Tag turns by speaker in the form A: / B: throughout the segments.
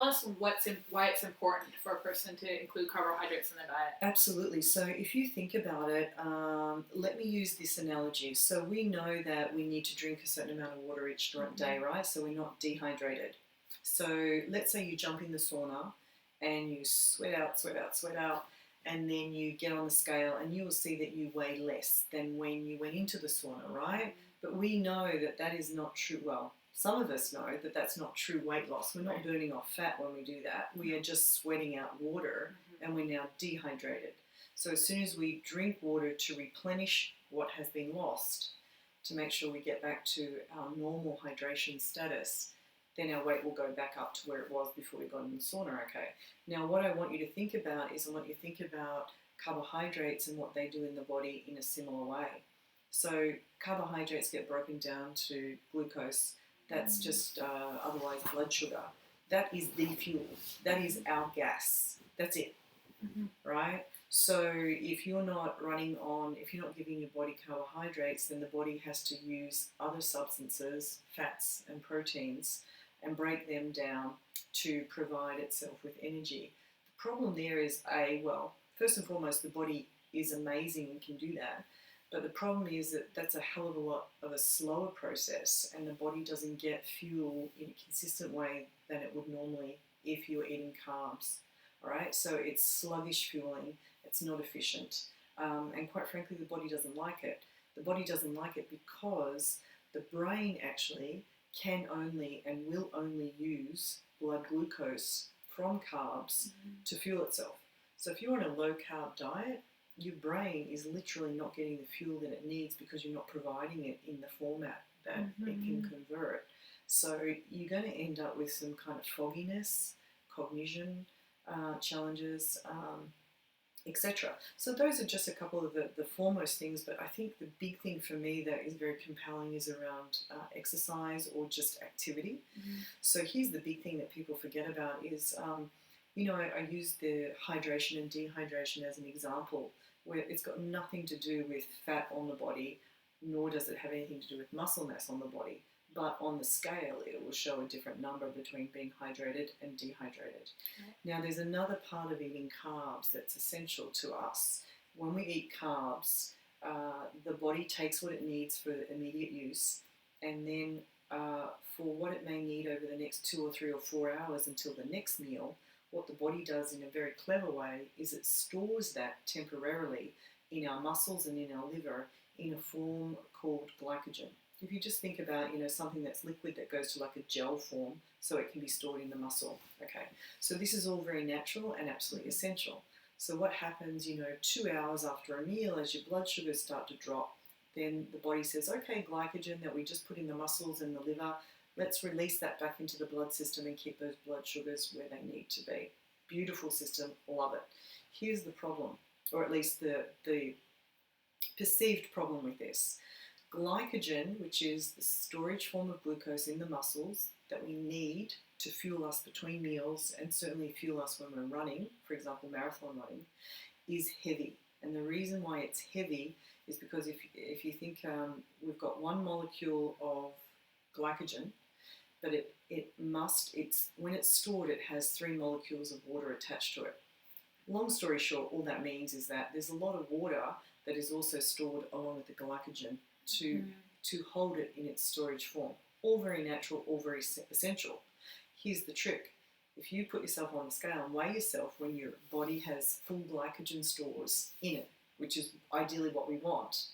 A: Plus, why it's important for a person to include carbohydrates in their diet.
B: Absolutely. So if you think about it, let me use this analogy. So we know that we need to drink a certain amount of water each day, right? So we're not dehydrated. So let's say you jump in the sauna and you sweat out, sweat out, sweat out, and then you get on the scale and you will see that you weigh less than when you went into the sauna, right? But we know that that is not true. Well, some of us know that that's not true weight loss. We're not burning off fat when we do that. We are just sweating out water and we're now dehydrated. So as soon as we drink water to replenish what has been lost, to make sure we get back to our normal hydration status, then our weight will go back up to where it was before we got in the sauna, okay? Now, what I want you to think about is I want you to think about carbohydrates and what they do in the body in a similar way. So carbohydrates get broken down to glucose. That's just otherwise blood sugar. That is the fuel. That is our gas. That's it, right? So if you're not if you're not giving your body carbohydrates, then the body has to use other substances, fats and proteins, and break them down to provide itself with energy. The problem there is first and foremost, the body is amazing and can do that. But the problem is that that's a hell of a lot of a slower process, and the body doesn't get fuel in a consistent way than it would normally if you were eating carbs. All right, so it's sluggish fueling, it's not efficient, and quite frankly, the body doesn't like it. The body doesn't like it because the brain actually can only and will only use blood glucose from carbs to fuel itself. So if you're on a low carb diet, your brain is literally not getting the fuel that it needs because you're not providing it in the format that it can convert. So you're going to end up with some kind of fogginess, cognition challenges, etc. So those are just a couple of the foremost things, but I think the big thing for me that is very compelling is around exercise or just activity. So here's the big thing that people forget about is, I use the hydration and dehydration as an example, where it's got nothing to do with fat on the body, nor does it have anything to do with muscle mass on the body. But on the scale, it will show a different number between being hydrated and dehydrated. Right. Now, there's another part of eating carbs that's essential to us. When we eat carbs, the body takes what it needs for immediate use, and then for what it may need over the next 2 or 3 or 4 hours until the next meal, what the body does in a very clever way is it stores that temporarily in our muscles and in our liver in a form called glycogen. If you just think about, something that's liquid that goes to like a gel form so it can be stored in the muscle. Okay, so this is all very natural and absolutely essential. So what happens, 2 hours after a meal, as your blood sugars start to drop, then the body says, okay, glycogen that we just put in the muscles and the liver, let's release that back into the blood system and keep those blood sugars where they need to be. Beautiful system, love it. Here's the problem, or at least the perceived problem with this. Glycogen, which is the storage form of glucose in the muscles that we need to fuel us between meals and certainly fuel us when we're running, for example, marathon running, is heavy. And the reason why it's heavy is because if you think we've got one molecule of glycogen, but when it's stored, it has 3 molecules of water attached to it. Long story short, all that means is that there's a lot of water that is also stored along with the glycogen to hold it in its storage form. All very natural, all very essential. Here's the trick. If you put yourself on the scale and weigh yourself when your body has full glycogen stores in it, which is ideally what we want,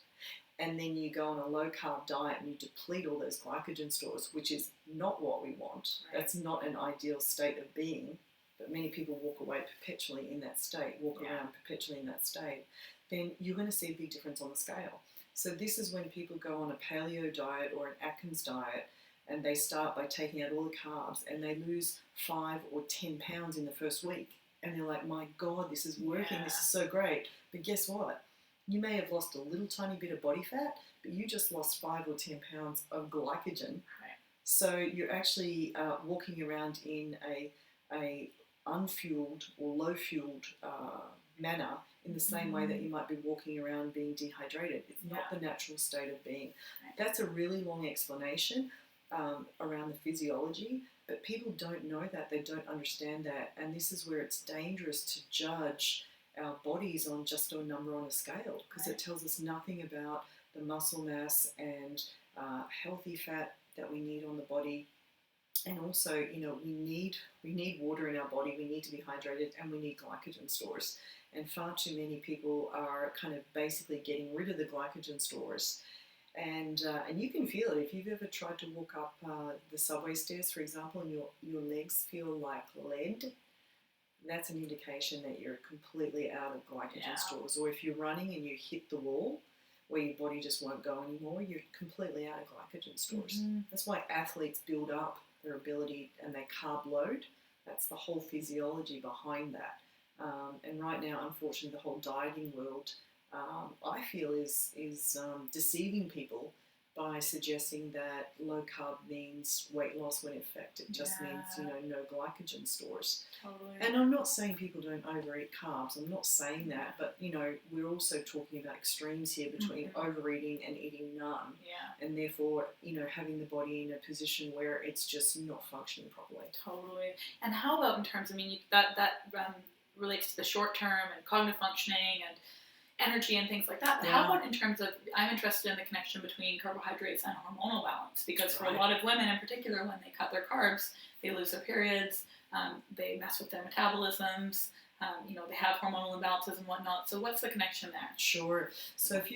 B: and then you go on a low-carb diet and you deplete all those glycogen stores, which is not what we want. Right. That's not an ideal state of being, but many people walk away perpetually in that state, around perpetually in that state, then you're going to see a big difference on the scale. So this is when people go on a paleo diet or an Atkins diet and they start by taking out all the carbs and they lose 5 or 10 pounds in the first week. And they're like, my God, this is working. This is so great. But guess what? You may have lost a little tiny bit of body fat, but you just lost 5 or 10 pounds of glycogen. Right. So you're actually walking around in a unfueled or low-fueled manner in the same way that you might be walking around being dehydrated. It's not the natural state of being. Right. That's a really long explanation around the physiology, But people don't know that, they don't understand that, and this is where it's dangerous to judge our bodies on just a number on a scale, because it tells us nothing about the muscle mass and healthy fat that we need on the body. And also, we need water in our body, we need to be hydrated, and we need glycogen stores. And far too many people are kind of basically getting rid of the glycogen stores. And you can feel it if you've ever tried to walk up the subway stairs, for example, and your legs feel like lead. That's an indication that you're completely out of glycogen stores. Or if you're running and you hit the wall where your body just won't go anymore, you're completely out of glycogen stores. That's why athletes build up their ability and they carb load. That's the whole physiology behind that. And right now, unfortunately, the whole dieting world, I feel is deceiving people by suggesting that low carb means weight loss, when in fact it just means no glycogen stores.
A: Totally.
B: And I'm not saying people don't overeat carbs. I'm not saying that, but we're also talking about extremes here between overeating and eating none.
A: Yeah.
B: And therefore, having the body in a position where it's just not functioning properly.
A: Totally. And how about in terms? I mean, that relates to the short term and cognitive functioning and energy and things like that. But how about in terms of, I'm interested in the connection between carbohydrates and hormonal balance, because for a lot of women in particular, when they cut their carbs, they lose their periods, they mess with their metabolisms, they have hormonal imbalances and whatnot. So what's the connection there?
B: Sure. So if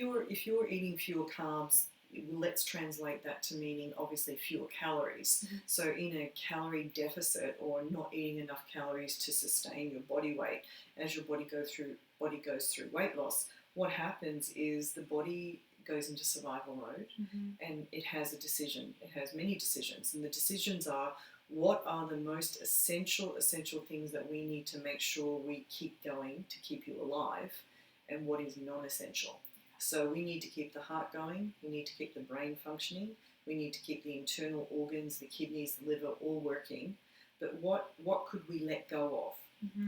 B: you're eating fewer carbs, let's translate that to meaning obviously fewer calories. So in a calorie deficit or not eating enough calories to sustain your body weight, as your body goes through weight loss, what happens is the body goes into survival mode, and it has a decision. It has many decisions, and the decisions are, what are the most essential things that we need to make sure we keep going to keep you alive, and what is non-essential. So we need to keep the heart going, we need to keep the brain functioning, we need to keep the internal organs, the kidneys, the liver, all working. But what could we let go of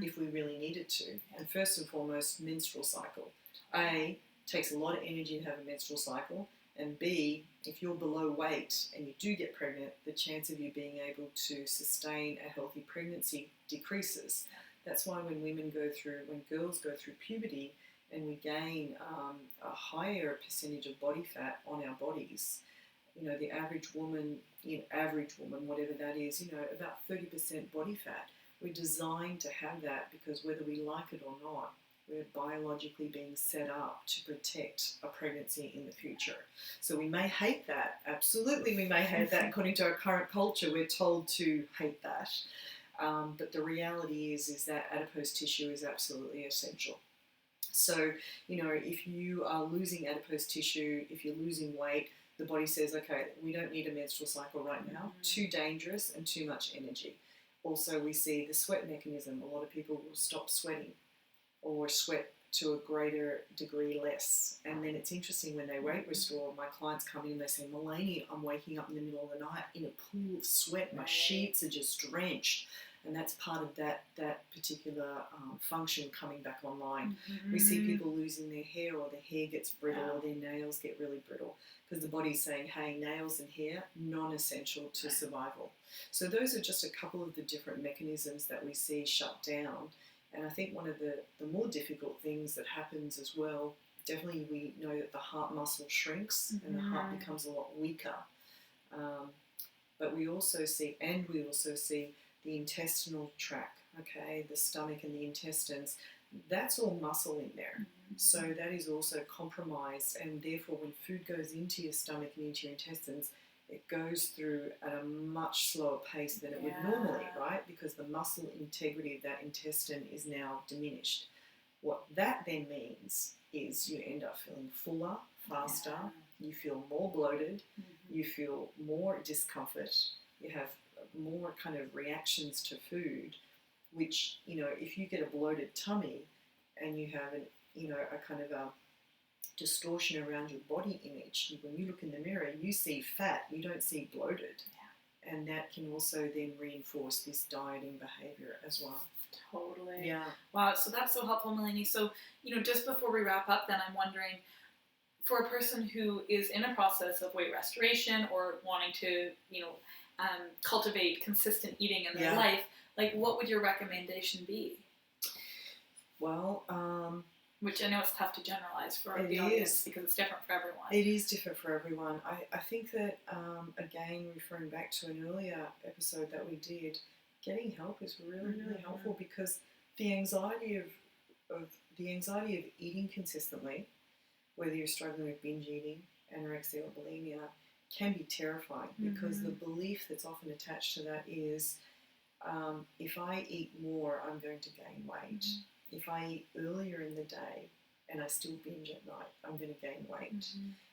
B: if we really needed to? And first and foremost, menstrual cycle. A, takes a lot of energy to have a menstrual cycle, and B, if you're below weight and you do get pregnant, the chance of you being able to sustain a healthy pregnancy decreases. That's why when girls go through puberty, and we gain a higher percentage of body fat on our bodies, the average woman, whatever that is, about 30% body fat. We're designed to have that because whether we like it or not, we're biologically being set up to protect a pregnancy in the future. So we may hate that. Absolutely, we may hate that. According to our current culture, we're told to hate that. But the reality is that adipose tissue is absolutely essential. So, if you are losing adipose tissue, if you're losing weight, the body says, okay, we don't need a menstrual cycle right now. Too dangerous and too much energy. Also, we see the sweat mechanism. A lot of people will stop sweating or sweat to a greater degree less. And then it's interesting when they weight restore, my clients come in and they say, Melainie, I'm waking up in the middle of the night in a pool of sweat. My sheets are just drenched. And that's part of that particular function coming back online. We see people losing their hair, or their hair gets brittle, or their nails get really brittle, because the body's saying, hey, nails and hair, non-essential to survival. So those are just a couple of the different mechanisms that we see shut down. And I think one of the more difficult things that happens as well, definitely we know that the heart muscle shrinks and the heart becomes a lot weaker. But we also see the intestinal tract, the stomach and the intestines, that's all muscle in there. So that is also compromised, and therefore when food goes into your stomach and into your intestines, it goes through at a much slower pace than it would normally, right? Because the muscle integrity of that intestine is now diminished. What that then means is you end up feeling fuller, faster, you feel more bloated, you feel more discomfort, you have more kind of reactions to food, which, if you get a bloated tummy and you have a kind of a distortion around your body image, when you look in the mirror, you see fat, you don't see bloated. And that can also then reinforce this dieting behavior as well.
A: Totally.
B: Yeah.
A: Wow, so that's so helpful, Melainie. So, just before we wrap up, then I'm wondering, for a person who is in a process of weight restoration or wanting to, cultivate consistent eating in their
B: Yeah.
A: life, like what would your recommendation be?
B: Well,
A: Which I know it's tough to generalize for
B: It
A: the audience
B: is.
A: because it's different for everyone.
B: it is different for everyone. I think that, again, referring back to an earlier episode that we did, getting help is really, really
A: Mhm.
B: helpful, because the anxiety of eating consistently, whether you're struggling with binge eating, anorexia, or bulimia, can be terrifying, because the belief that's often attached to that is, if I eat more, I'm going to gain weight. If I eat earlier in the day and I still binge at night, I'm going to gain weight.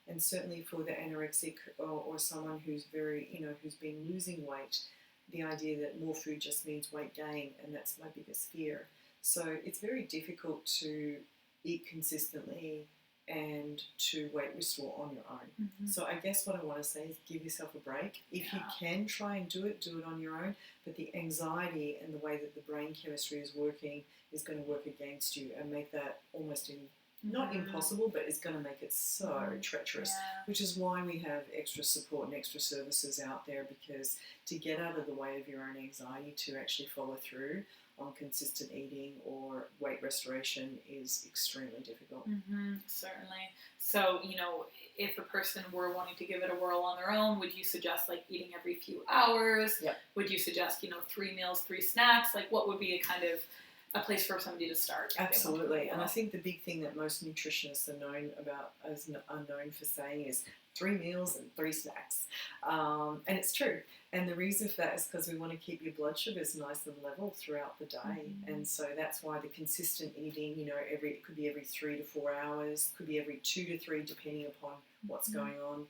B: And certainly for the anorexic, or someone who's who's been losing weight, the idea that more food just means weight gain, and that's my biggest fear. So it's very difficult to eat consistently and to weight restore on your own. So I guess what I want to say is give yourself a break. If you can try and do it on your own, but the anxiety and the way that the brain chemistry is working is going to work against you and make that almost not impossible, but it's going to make it so treacherous, which is why we have extra support and extra services out there, because to get out of the way of your own anxiety to actually follow through on consistent eating or weight restoration is extremely difficult.
A: Certainly. So, if a person were wanting to give it a whirl on their own, would you suggest like eating every few hours?
B: Yep.
A: Would you suggest, 3 meals, 3 snacks? Like what would be a place for somebody to start?
B: Absolutely. And I think the big thing that most nutritionists are known for saying is 3 meals and 3 snacks. And it's true. And the reason for that is because we want to keep your blood sugars nice and level throughout the day. And so that's why the consistent eating, it could be every 3 to 4 hours, could be every 2 to 3, depending upon what's going on.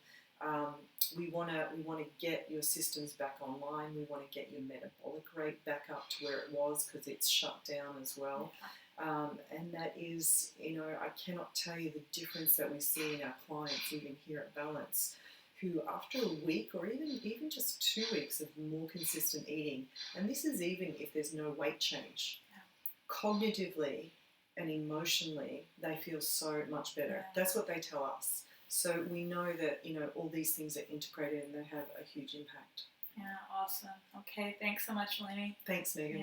B: We want to get your systems back online. We want to get your metabolic rate back up to where it was, because it's shut down as well. And that is, I cannot tell you the difference that we see in our clients, even here at Balance, who after a week or even just 2 weeks of more consistent eating, and this is even if there's no weight change, cognitively and emotionally, they feel so much better. That's what they tell us. So we know that, all these things are integrated and they have a huge impact.
A: Yeah, awesome. Okay, thanks so much, Melainie.
B: Thanks, Megan.